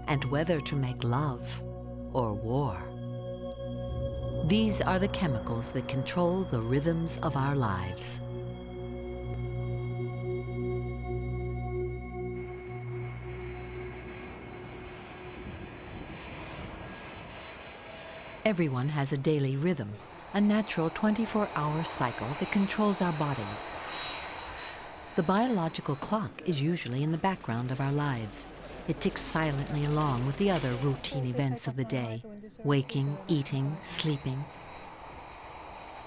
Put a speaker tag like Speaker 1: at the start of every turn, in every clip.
Speaker 1: and whether to make love or war. These are the chemicals that control the rhythms of our lives. Everyone has a daily rhythm, a natural 24-hour cycle that controls our bodies. The biological clock is usually in the background of our lives. It ticks silently along with the other routine events of the day, waking, eating, sleeping.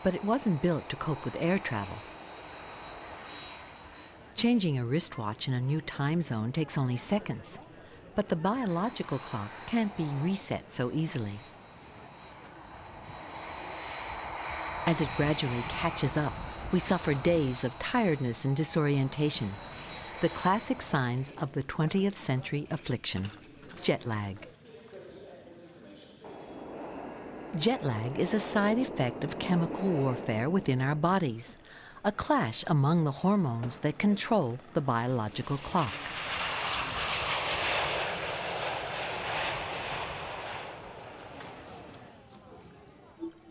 Speaker 1: But it wasn't built to cope with air travel. Changing a wristwatch in a new time zone takes only seconds, but the biological clock can't be reset so easily. As it gradually catches up, we suffer days of tiredness and disorientation, the classic signs of the 20th century affliction, jet lag. Jet lag is a side effect of chemical warfare within our bodies, a clash among the hormones that control the biological clock.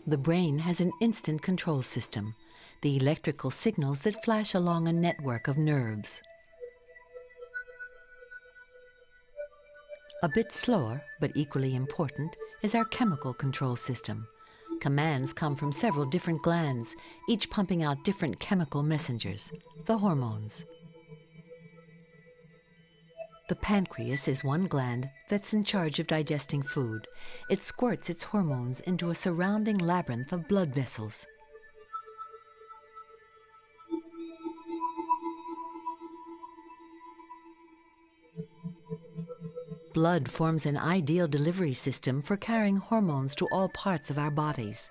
Speaker 1: The brain has an instant control system, the electrical signals that flash along a network of nerves. A bit slower, but equally important, is our chemical control system. Commands come from several different glands, each pumping out different chemical messengers, the hormones. The pancreas is one gland that's in charge of digesting food. It squirts its hormones into a surrounding labyrinth of blood vessels. Blood forms an ideal delivery system for carrying hormones to all parts of our bodies.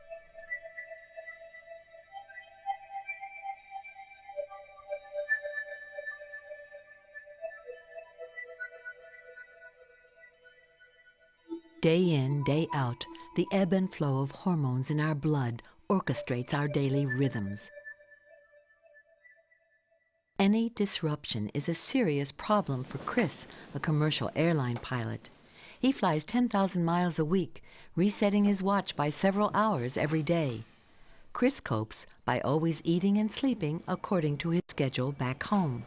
Speaker 1: Day in, day out, the ebb and flow of hormones in our blood orchestrates our daily rhythms. Any disruption is a serious problem for Chris, a commercial airline pilot. He flies 10,000 miles a week, resetting his watch by several hours every day. Chris copes by always eating and sleeping according to his schedule back home.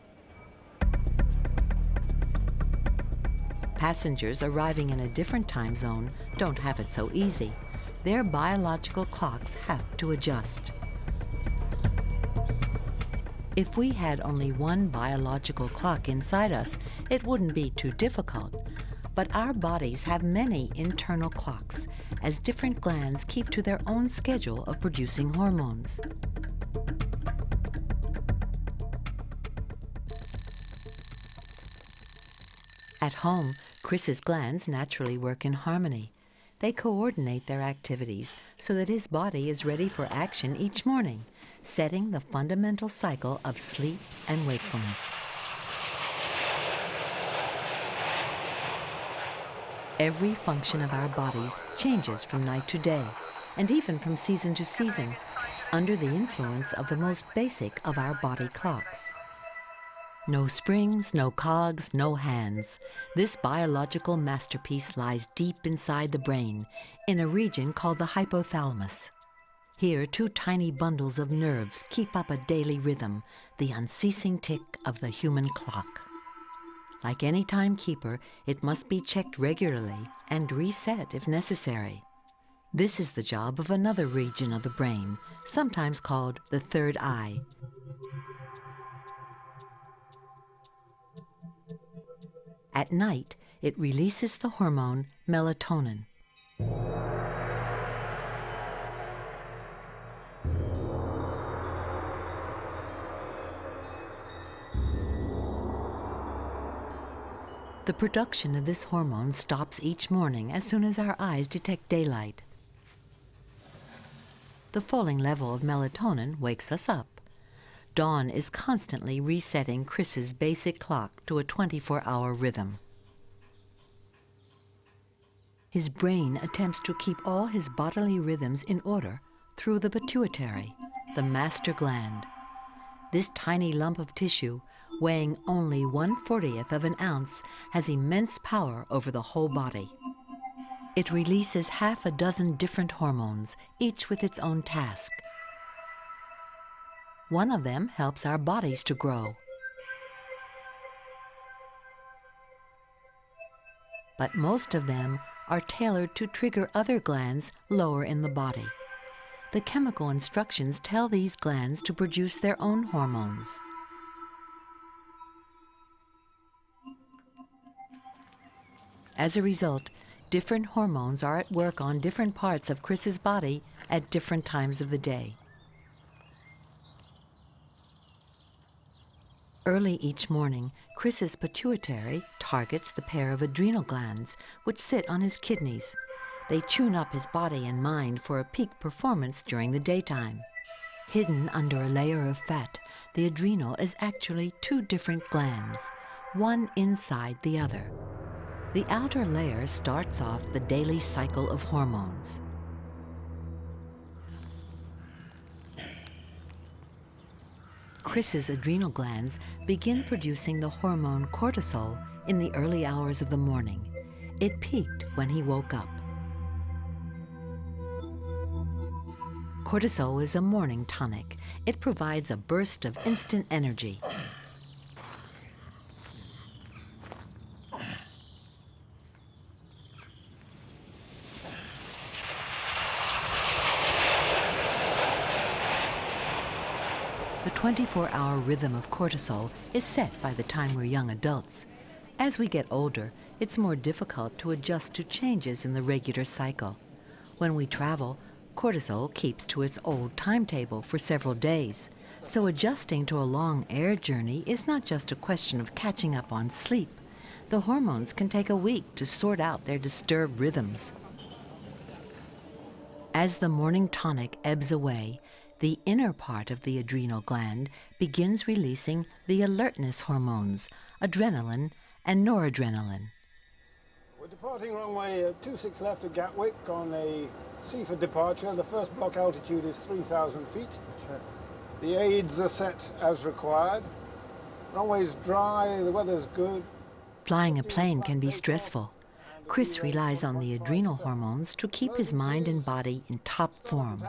Speaker 1: Passengers arriving in a different time zone don't have it so easy. Their biological clocks have to adjust. If we had only one biological clock inside us, it wouldn't be too difficult. But our bodies have many internal clocks, as different glands keep to their own schedule of producing hormones. At home, Chris's glands naturally work in harmony. They coordinate their activities so that his body is ready for action each morning, setting the fundamental cycle of sleep and wakefulness. Every function of our bodies changes from night to day, and even from season to season, under the influence of the most basic of our body clocks. No springs, no cogs, no hands. This biological masterpiece lies deep inside the brain, in a region called the hypothalamus. Here, two tiny bundles of nerves keep up a daily rhythm, the unceasing tick of the human clock. Like any timekeeper, it must be checked regularly and reset if necessary. This is the job of another region of the brain, sometimes called the third eye. At night, it releases the hormone melatonin. The production of this hormone stops each morning as soon as our eyes detect daylight. The falling level of melatonin wakes us up. Dawn is constantly resetting Chris's basic clock to a 24-hour rhythm. His brain attempts to keep all his bodily rhythms in order through the pituitary, the master gland. This tiny lump of tissue, weighing only 1/40th of an ounce, has immense power over the whole body. It releases half a dozen different hormones, each with its own task. One of them helps our bodies to grow. But most of them are tailored to trigger other glands lower in the body. The chemical instructions tell these glands to produce their own hormones. As a result, different hormones are at work on different parts of Chris's body at different times of the day. Early each morning, Chris's pituitary targets the pair of adrenal glands which sit on his kidneys. They tune up his body and mind for a peak performance during the daytime. Hidden under a layer of fat, the adrenal is actually two different glands, one inside the other. The outer layer starts off the daily cycle of hormones. Chris's adrenal glands begin producing the hormone cortisol in the early hours of the morning. It peaked when he woke up. Cortisol is a morning tonic. It provides a burst of instant energy. The 24-hour rhythm of cortisol is set by the time we're young adults. As we get older, it's more difficult to adjust to changes in the regular cycle. When we travel, cortisol keeps to its old timetable for several days. So adjusting to a long air journey is not just a question of catching up on sleep. The hormones can take a week to sort out their disturbed rhythms. As the morning tonic ebbs away, the inner part of the adrenal gland begins releasing the alertness hormones, adrenaline and noradrenaline.
Speaker 2: We're departing runway 26 left at Gatwick on a Seaford departure. The first block altitude is 3,000 feet. The aids are set as required. Runway's dry, the weather's good.
Speaker 1: Flying a plane can be stressful. Chris relies on the adrenal hormones to keep his mind and body in top form.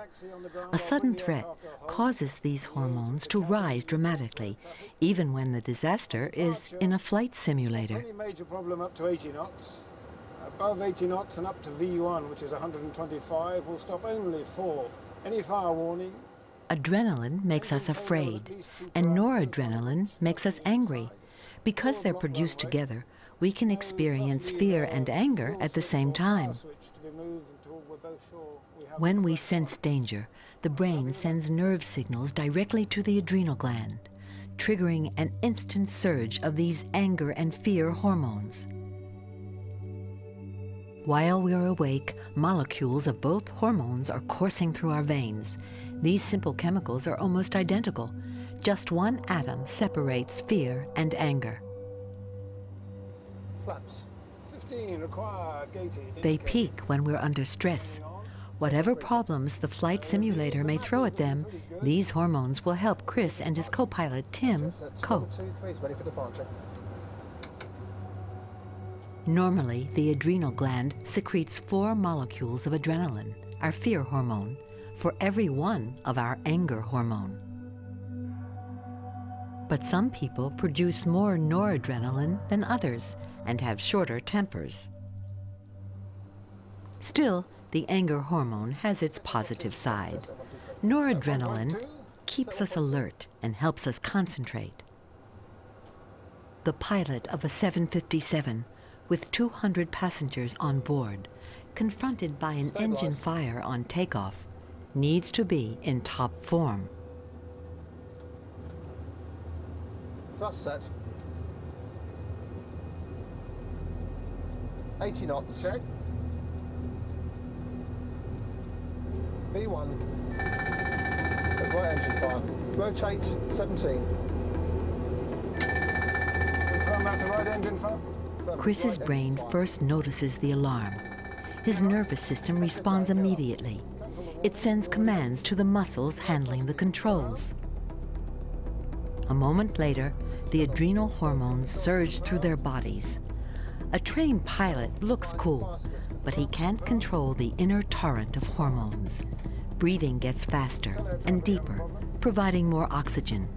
Speaker 1: A sudden threat causes these hormones to rise dramatically, even when the disaster is in a flight simulator.
Speaker 2: Only major problem up to 80 knots. Above 80 knots and up to V1, which is 125, will stop only for any fire warning.
Speaker 1: Adrenaline makes us afraid, and noradrenaline makes us angry. Because they're produced together, we can experience fear and anger at the same time. When we sense danger, the brain sends nerve signals directly to the adrenal gland, triggering an instant surge of these anger and fear hormones. While we're awake, molecules of both hormones are coursing through our veins. These simple chemicals are almost identical. Just one atom separates fear and anger.
Speaker 2: Flaps 15 required, gated.
Speaker 1: They peak when we're under stress. Whatever problems the flight simulator may throw at them, these hormones will help Chris and his co-pilot Tim cope. Normally, the adrenal gland secretes 4 molecules of adrenaline, our fear hormone, for every one of our anger hormone. But some people produce more noradrenaline than others and have shorter tempers. Still, the anger hormone has its positive side. Noradrenaline keeps us alert and helps us concentrate. The pilot of a 757 with 200 passengers on board, confronted by an engine fire on takeoff, needs to be in top form.
Speaker 3: Thrust set. 80 knots.
Speaker 2: Check.
Speaker 3: V1. Right engine fire. Rotate 17.
Speaker 2: Confirm that's the right engine fire.
Speaker 1: Chris's brain first notices the alarm. His nervous system responds immediately. It sends commands to the muscles handling the controls. A moment later, the adrenal hormones surge through their bodies. A trained pilot looks cool, but he can't control the inner torrent of hormones. Breathing gets faster and deeper, providing more oxygen.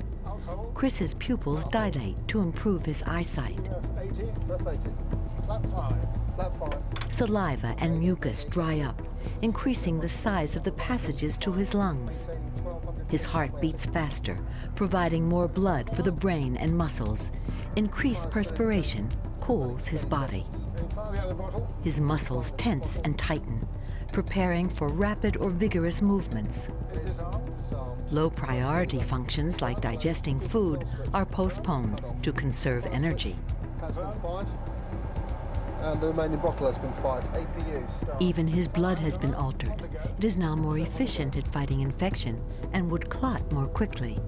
Speaker 1: Chris's pupils dilate to improve his eyesight.
Speaker 2: Flat 5.
Speaker 3: Flat 5.
Speaker 1: Saliva and mucus dry up, increasing the size of the passages to his lungs. His heart beats faster, providing more blood for the brain and muscles. Increased perspiration cools his body.
Speaker 2: Fire the other bottle.
Speaker 1: His muscles tense and tighten, preparing for rapid or vigorous movements.
Speaker 2: Is disarmed.
Speaker 1: Low priority functions like digesting food are postponed to conserve energy.
Speaker 3: Cat's been fired. And the remaining bottle has been fired. APU, start.
Speaker 1: Even his blood has been altered. It is now more efficient at fighting infection and would clot more quickly.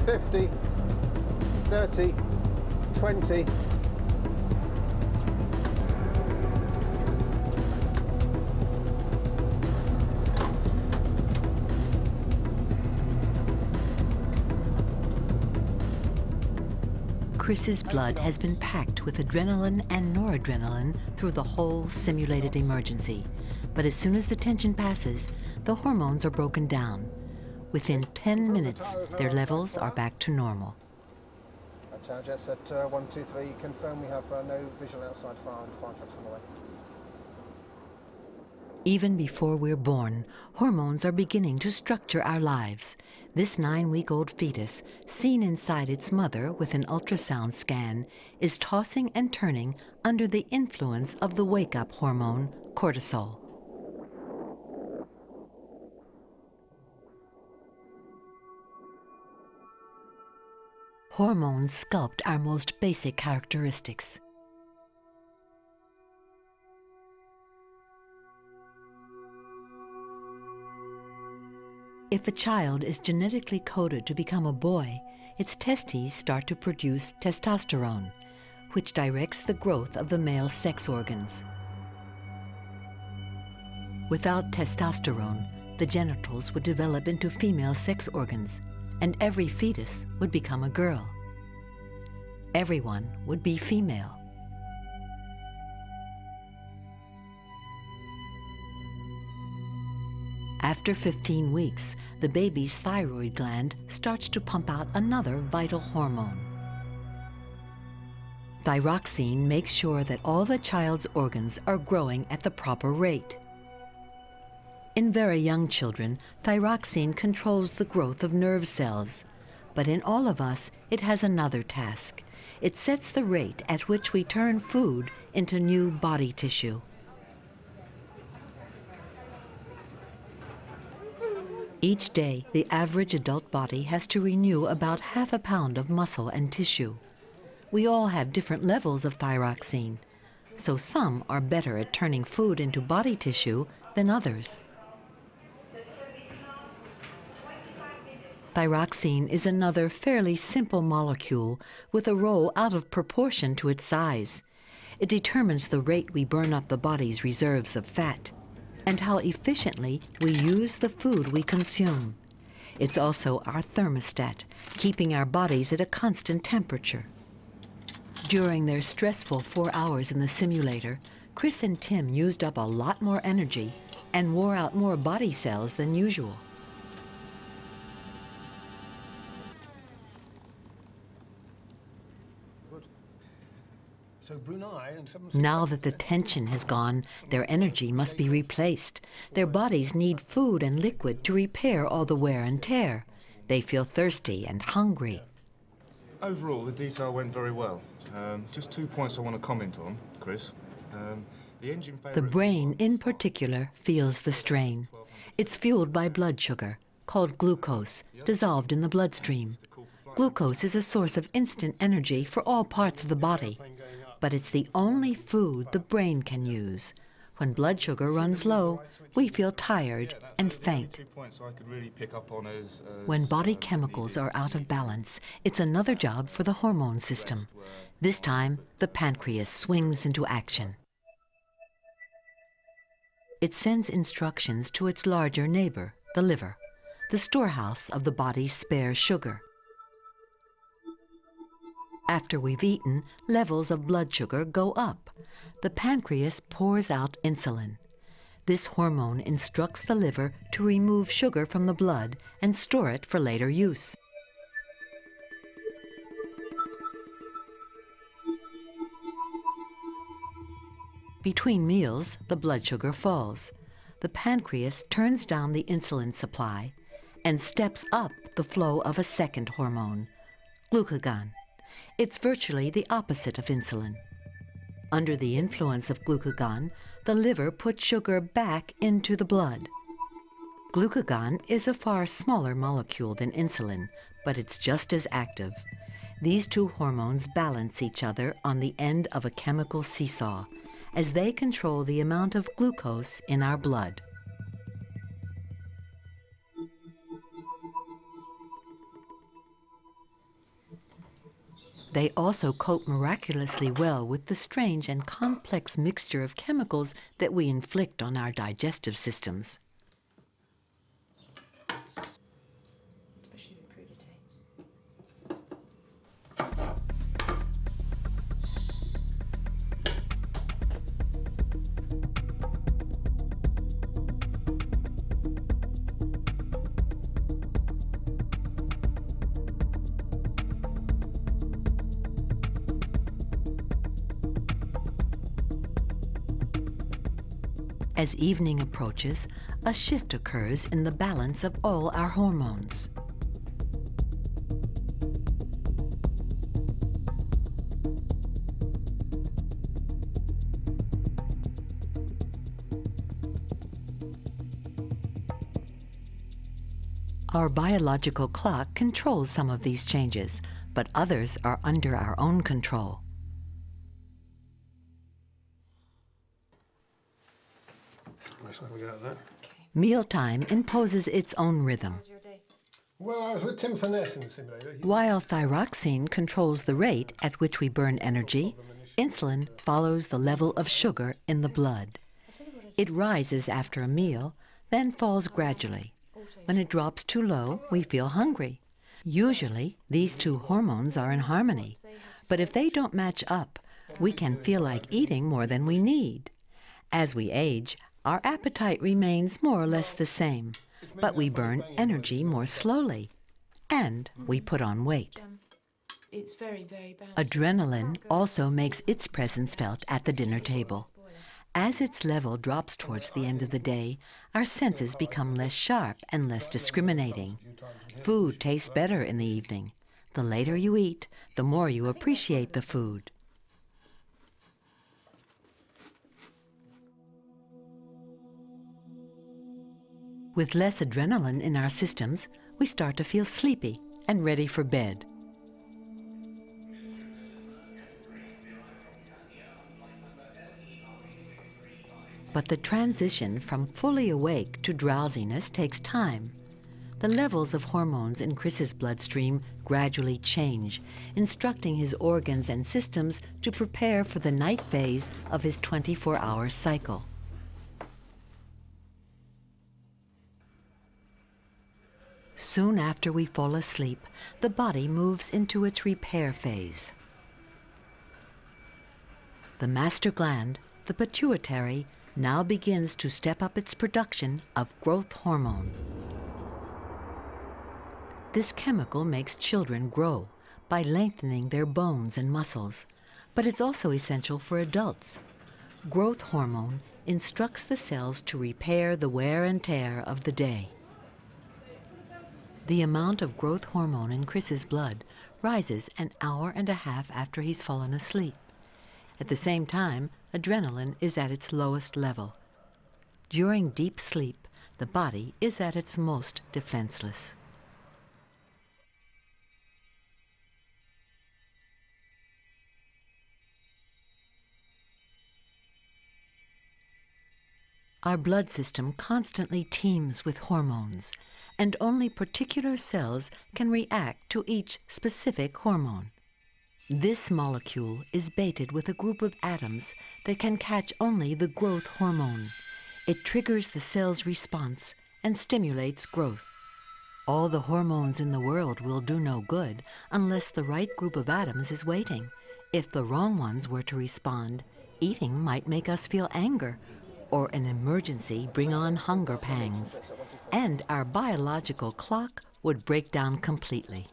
Speaker 3: $50, $30, $20.
Speaker 1: Chris's blood has been packed with adrenaline and noradrenaline through the whole simulated emergency. But as soon as the tension passes, the hormones are broken down. Within 10 minutes, their levels are back to normal.
Speaker 3: Tower jets at 123, confirm we have no visual outside fire trucks on the way.
Speaker 1: Even before we're born, hormones are beginning to structure our lives. This 9-week-old fetus, seen inside its mother with an ultrasound scan, is tossing and turning under the influence of the wake-up hormone, cortisol. Hormones sculpt our most basic characteristics. If a child is genetically coded to become a boy, its testes start to produce testosterone, which directs the growth of the male sex organs. Without testosterone, the genitals would develop into female sex organs, and every fetus would become a girl. Everyone would be female. After 15 weeks, the baby's thyroid gland starts to pump out another vital hormone. Thyroxine makes sure that all the child's organs are growing at the proper rate. In very young children, thyroxine controls the growth of nerve cells. But in all of us, it has another task. It sets the rate at which we turn food into new body tissue. Each day, the average adult body has to renew about ½ a pound of muscle and tissue. We all have different levels of thyroxine, so some are better at turning food into body tissue than others. Thyroxine is another fairly simple molecule with a role out of proportion to its size. It determines the rate we burn up the body's reserves of fat and how efficiently we use the food we consume. It's also our thermostat, keeping our bodies at a constant temperature. During their stressful 4 hours in the simulator, Chris and Tim used up a lot more energy and wore out more body cells than usual.
Speaker 2: So Brunei and 767.
Speaker 1: Now that the tension has gone, their energy must be replaced. Their bodies need food and liquid to repair all the wear and tear. They feel thirsty and hungry.
Speaker 4: Overall, the detail went very well. Just 2 points I want to comment on, Chris. The engine failure.
Speaker 1: The brain, in particular, feels the strain. It's fueled by blood sugar, called glucose, dissolved in the bloodstream. Glucose is a source of instant energy for all parts of the body, but it's the only food the brain can use. When blood sugar runs low, we feel tired and faint.
Speaker 4: 2 points I could really pick up on as
Speaker 1: When body chemicals
Speaker 4: needed.
Speaker 1: are out of balance, it's another job for the hormone system. This time, the pancreas swings into action. It sends instructions to its larger neighbor, the liver, the storehouse of the body's spare sugar. After we've eaten, levels of blood sugar go up. The pancreas pours out insulin. This hormone instructs the liver to remove sugar from the blood and store it for later use. Between meals, the blood sugar falls. The pancreas turns down the insulin supply and steps up the flow of a second hormone, glucagon. It's virtually the opposite of insulin. Under the influence of glucagon, the liver puts sugar back into the blood. Glucagon is a far smaller molecule than insulin, but it's just as active. These two hormones balance each other on the end of a chemical seesaw, as they control the amount of glucose in our blood. They also cope miraculously well with the strange and complex mixture of chemicals that we inflict on our digestive systems. As evening approaches, a shift occurs in the balance of all our hormones. Our biological clock controls some of these changes, but others are under our own control. Mealtime imposes its own rhythm.
Speaker 2: Well, I was with Tim Finesse in the simulator.
Speaker 1: While thyroxine controls the rate at which we burn energy, insulin follows the level of sugar in the blood. It rises after a meal, then falls gradually. When it drops too low, we feel hungry. Usually, these two hormones are in harmony, but if they don't match up, we can feel like eating more than we need. As we age, our appetite remains more or less the same, but we burn energy more slowly, and we put on weight.
Speaker 5: It's very, very bad.
Speaker 1: Adrenaline also makes its presence felt at the dinner table. As its level drops towards the end of the day, our senses become less sharp and less discriminating. Food tastes better in the evening. The later you eat, the more you appreciate the food. With less adrenaline in our systems, we start to feel sleepy and ready for bed. But the transition from fully awake to drowsiness takes time. The levels of hormones in Chris's bloodstream gradually change, instructing his organs and systems to prepare for the night phase of his 24-hour cycle. Soon after we fall asleep, the body moves into its repair phase. The master gland, the pituitary, now begins to step up its production of growth hormone. This chemical makes children grow by lengthening their bones and muscles, but it's also essential for adults. Growth hormone instructs the cells to repair the wear and tear of the day. The amount of growth hormone in Chris's blood rises an hour and a half after he's fallen asleep. At the same time, adrenaline is at its lowest level. During deep sleep, the body is at its most defenseless. Our blood system constantly teems with hormones, and only particular cells can react to each specific hormone. This molecule is baited with a group of atoms that can catch only the growth hormone. It triggers the cell's response and stimulates growth. All the hormones in the world will do no good unless the right group of atoms is waiting. If the wrong ones were to respond, eating might make us feel anger, or an emergency bring on hunger pangs, and our biological clock would break down completely.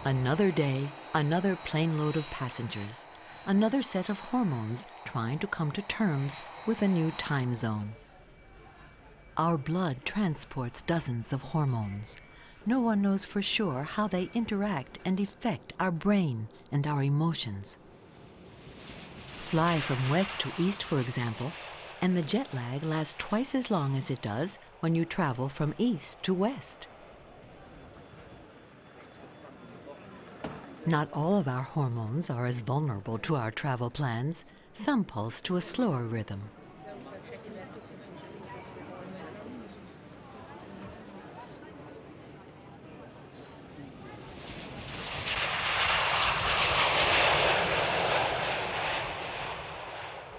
Speaker 1: Another day, another plane load of passengers, another set of hormones trying to come to terms with a new time zone. Our blood transports dozens of hormones. No one knows for sure how they interact and affect our brain and our emotions. Fly from west to east, for example, and the jet lag lasts twice as long as it does when you travel from east to west. Not all of our hormones are as vulnerable to our travel plans. Some pulse to a slower rhythm.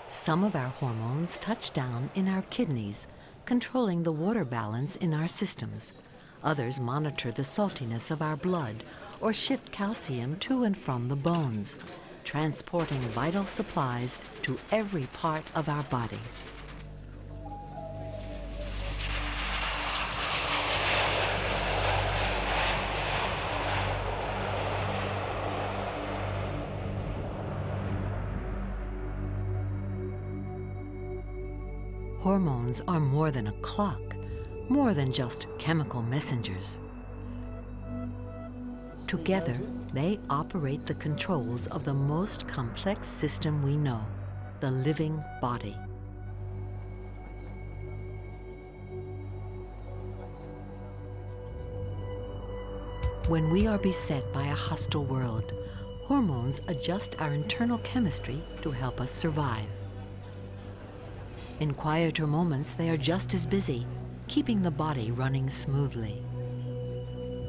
Speaker 1: Some of our hormones touch down in our kidneys, controlling the water balance in our systems. Others monitor the saltiness of our blood or shift calcium to and from the bones, transporting vital supplies to every part of our bodies. Hormones are more than a clock, more than just chemical messengers. Together, they operate the controls of the most complex system we know, the living body. When we are beset by a hostile world, hormones adjust our internal chemistry to help us survive. In quieter moments, they are just as busy, keeping the body running smoothly.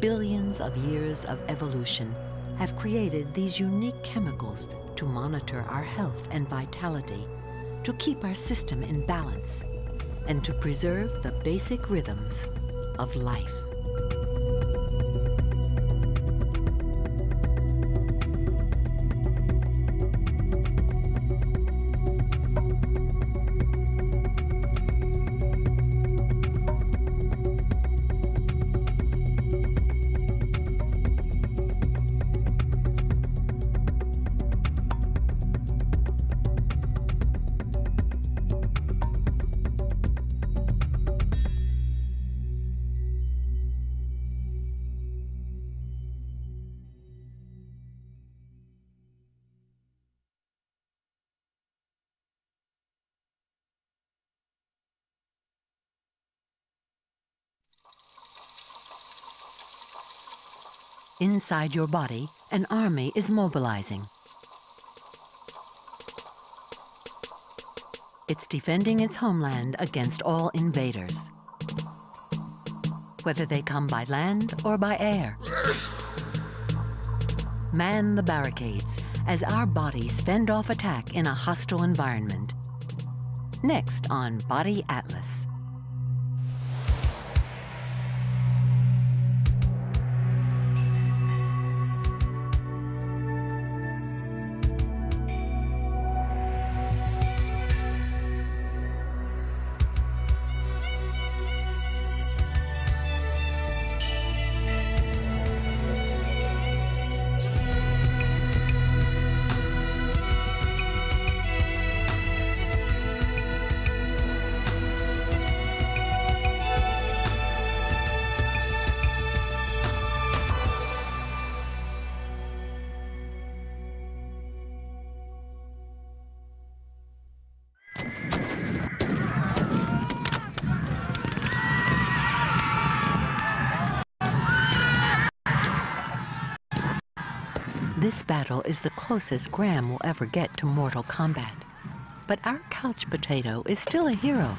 Speaker 1: Billions of years of evolution have created these unique chemicals to monitor our health and vitality, to keep our system in balance, and to preserve the basic rhythms of life. Inside your body, an army is mobilizing. It's defending its homeland against all invaders, whether they come by land or by air. Man the barricades as our bodies fend off attack in a hostile environment. Next on Body Atlas. This battle is the closest Graham will ever get to mortal combat. But our couch potato is still a hero.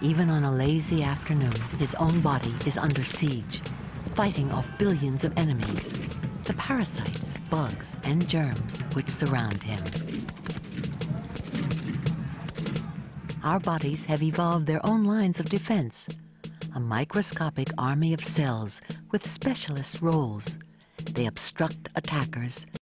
Speaker 1: Even on a lazy afternoon, his own body is under siege, fighting off billions of enemies, the parasites, bugs, and germs which surround him. Our bodies have evolved their own lines of defense, a microscopic army of cells with specialist roles. They obstruct attackers,